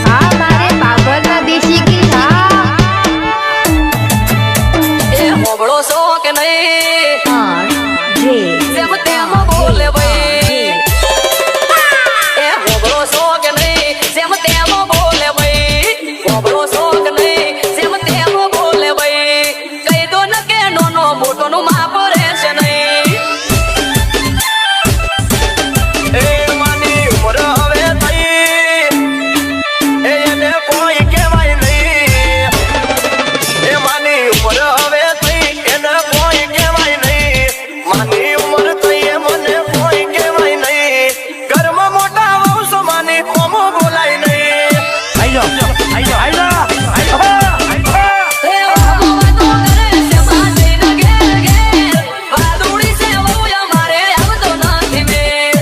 હા મારે બાબરના દેશી ગીત હા એ હોબળો છો કે નહીં જે જેમ તેમ બોલે ભાઈ એ હોબળો છો કે નહીં જેમ તેમ બોલે ભાઈ હોબળો છો કે નહીં જેમ તેમ બોલે ભાઈ કહી દો ને કે નાનો મોટો નું માપ રહેશે નહીં એ માની ઉંમર હવે થઈ એને કોઈ કહેવાય નહીં એ માની ઉંમર હવે થઈ એને કોઈ કહેવાય નહીં માની ઉંમર થઈ એ મને કોઈ કહેવાય નહીં ઘરમાં મોટા વંશ માની કોમો બોલાય નહીં આઈ જાઓ આઈ જાઓ આઈ જાઓ એ વાતો કરે છે માસીને ઘેર ઘેર વાદુડી છે વહુ અમારે આવતો નથી મેં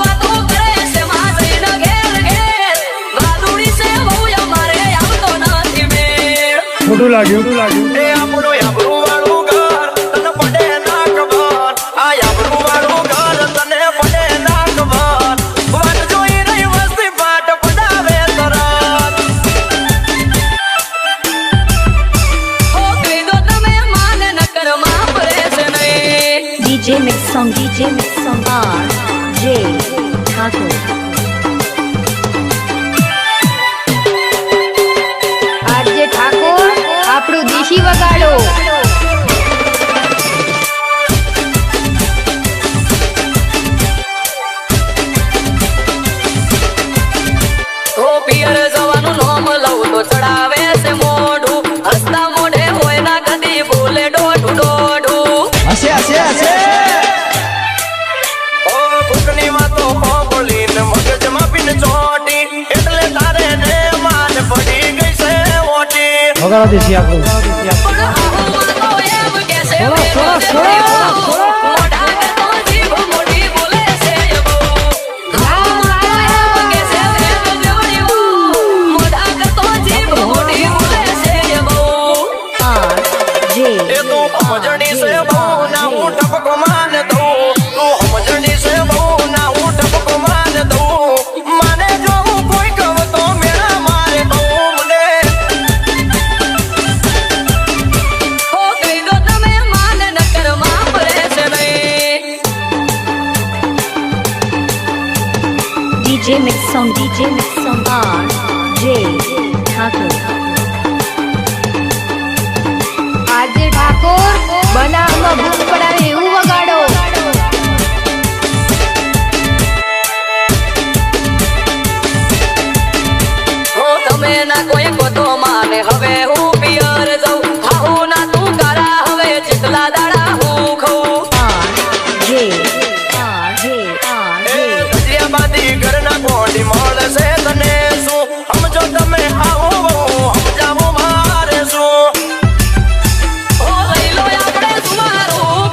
વાતો કરે છે માસીને ઘેર ઘેર વાદુડી છે વહુ અમારે આવતો નથી મેં ખોટું લાગ્યું એ આપણું આબરૂ વાળું ઘર તને પડે ના ખબર આ આબરૂ વાળું ઘર તને પડે ના ખબર વાત જોઈ રહી વસ્તી પાટ પડાવે તરત ઓ કહી દો તમે માને નકર માફ રહેશે નહીં DJ Mix Song R.J. Thakur RJ Thakor આપણું દેશી વગાડો ઓ પિયર જવાનું નામ લઉં તો ચડાવે છે મોઢું હસતા મોઢે હોય ના કદી બોલે ડોઢું ડોઢું હશે હશે હશે ઓ ભૂખની વાતો બોલીને મગજમાં પીન ચોટી એટલે તારે ને માન પડી ગઈ છે ઓટી વગાડો દેશી આપણું પણ આહુમાં તો એમ કે છે છોડો, છોડો, છોડો. મોઢા કરતો જીભ મોટી બોલે છે બહુ આહુમાં તો એમ કે છે વેગ જોડી બહુ મોઢા કરતો જીભ મોટી બોલે છે બહુ RJ એ તું સમજણી છે બહુ ના હું ટપકો માન દઉં તું સમજણી છે બહુ ના હું ટપકો માન દઉં માને જો હું કોઈ કહું તો મેળા મારે કહું મને હો કહી દો તમે માને નકર માફ રહેશે નહીં DJ Mix Song R.J. Thakur RJ Thakor બનાવમાં ભૂખ પડાવે એવું વગાડો હો તમે ના કોઈ કોતો માને હવે હું પિયર જાઉં હાઉ ના તું કારા હવે ચીકલા દાડા હું ખાઉં RJ ગજિયાબાદી ઘરના કોડી મળશે તને શું સમજો તમે આવો સમજાવો મારે શું ઓ લઈ લો આપણે સુમારું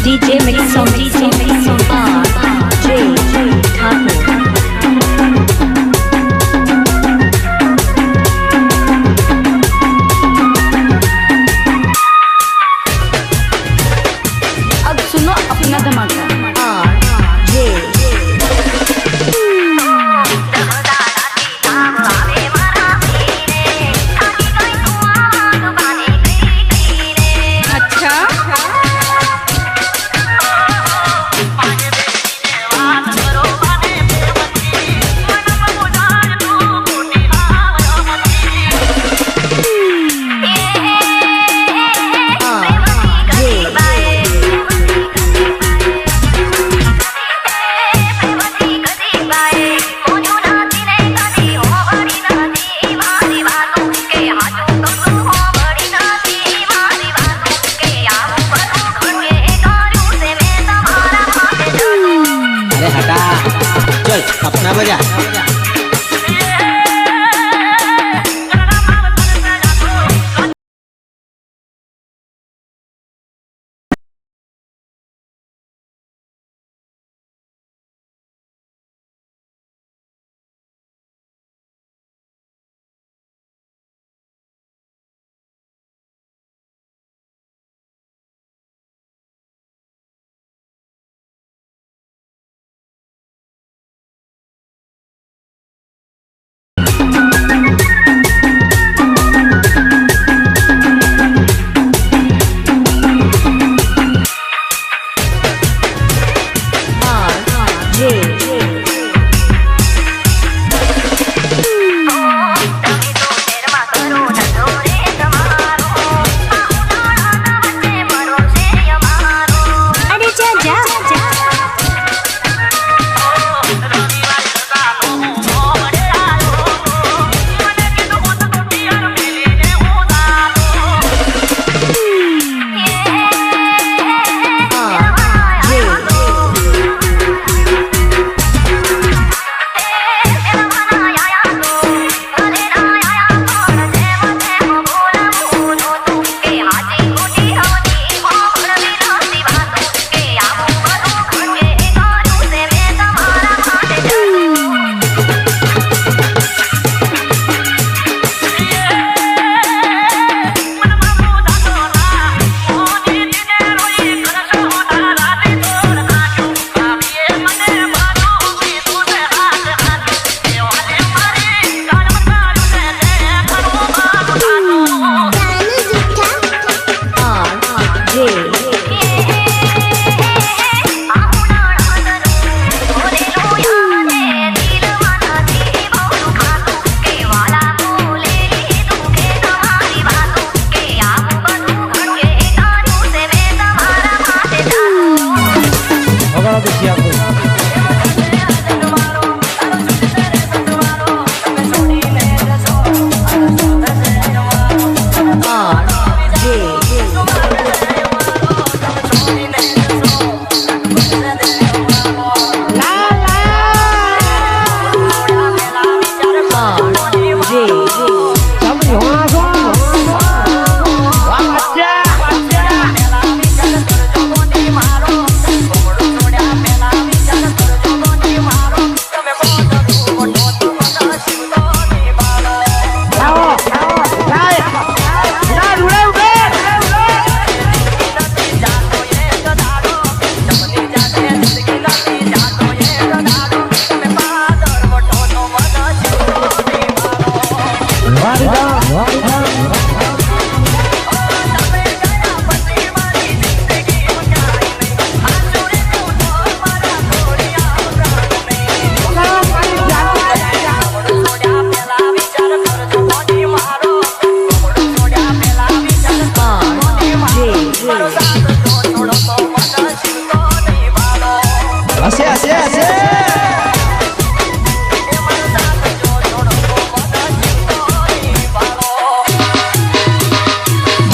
DJ Mix Song R.J. Thakur. अब सुनो अपना धमाका। अपना बजा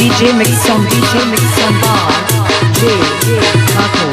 DJ Mix Song R.J. Thakur.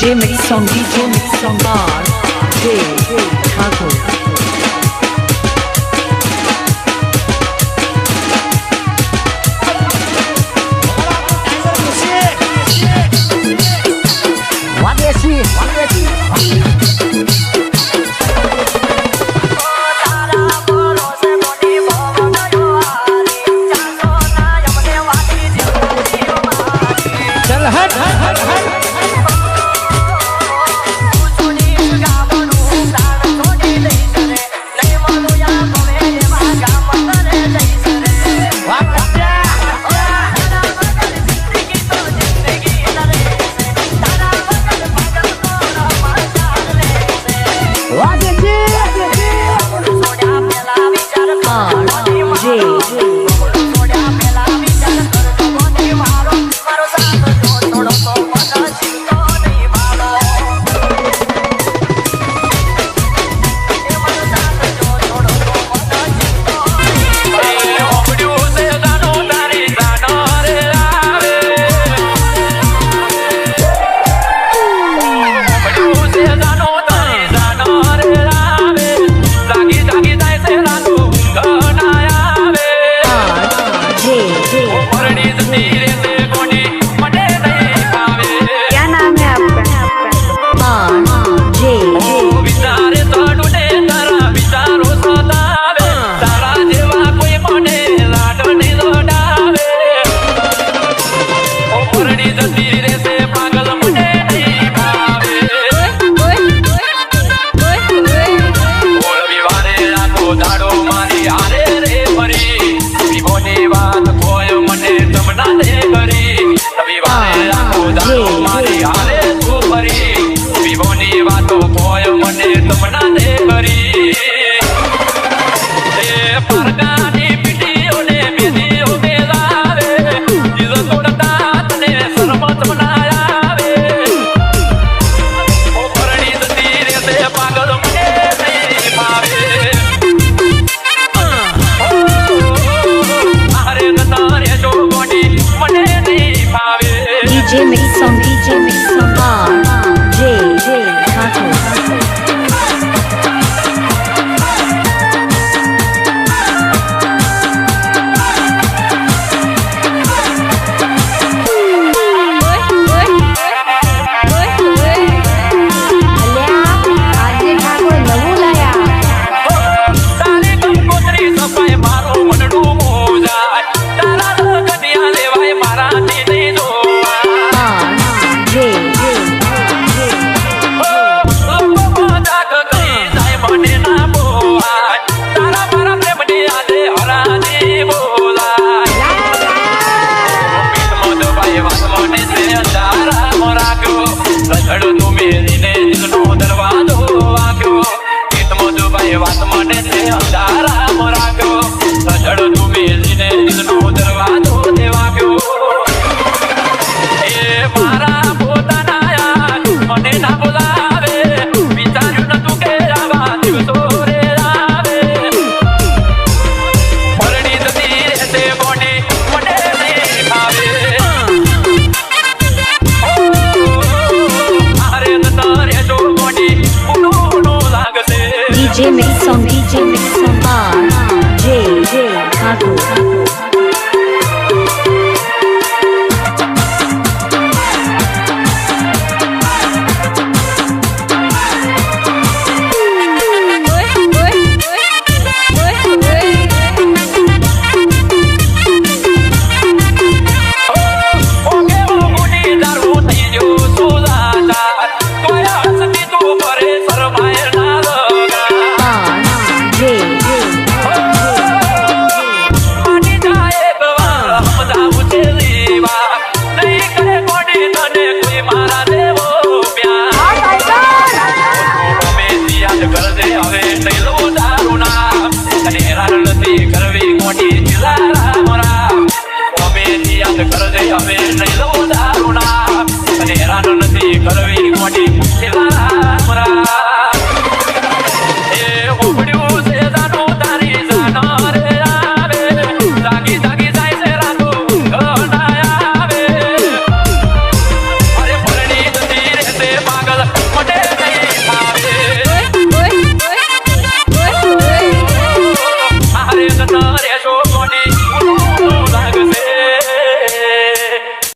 DJ Mix Song Bar J Thakur. चल हट हट हट DJ Mix Song Bar J Thakur. વાત મને છે અંધારા